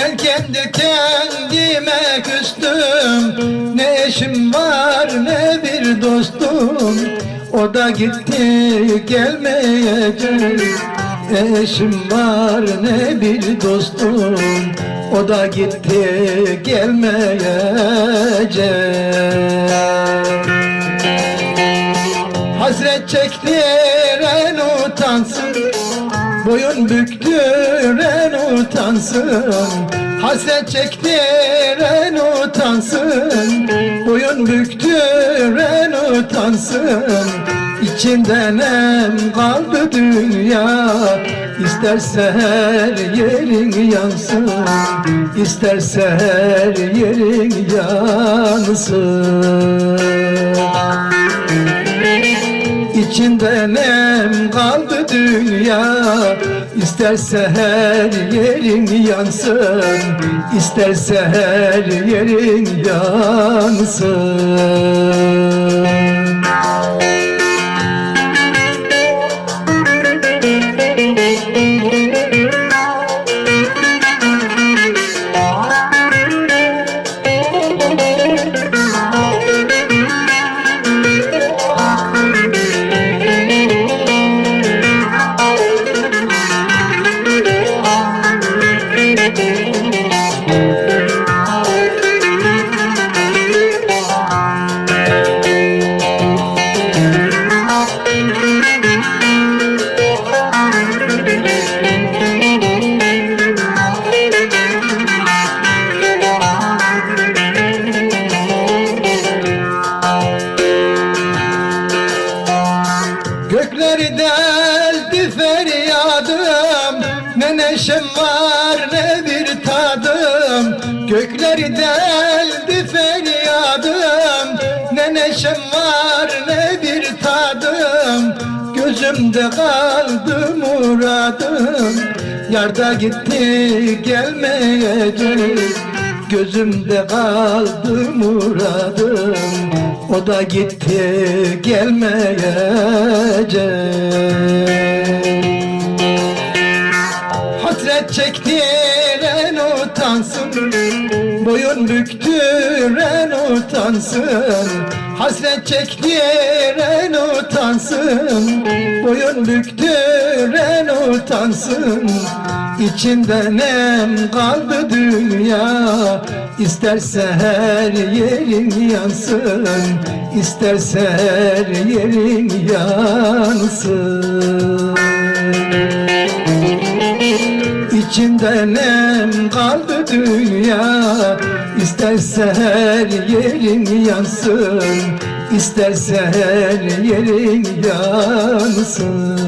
Ben kendi kendime küstüm. Ne eşim var ne bir dostum. O da gitti gelmeyecek. Ne eşim var ne bir dostum. O da gitti gelmeyecek. Hasret çektiren utansın, boyun büktüren utansın. Hasret çektiren utansın, boyun büktüren utansın. İçinden nem kaldı dünya, İsterse her yerin yansın, İsterse her yerin yansın. İçinde nem kaldı dünya, İsterse her yerin yansın, İsterse her yerin yansın. Gökleri deldi feryadım, ne neşem var ne bir tadım. Gökleri deldi feryadım, ne neşem var ne bir tadım. Gözümde kaldı muradım, yarda gitti gelmeyecek. Gözümde kaldı muradım, o da gitti gelmeyecek. Hasret çektiren utansın, boyun büktüren utansın. Hasret çektiren utansın, boyun büktüren utansın. İçinde nem kaldı dünya, İsterse her yerin yansın, İsterse her yerin yansın. İçinde nem kaldı dünya, İsterse her yerin yansın, İsterse her yerin yansın.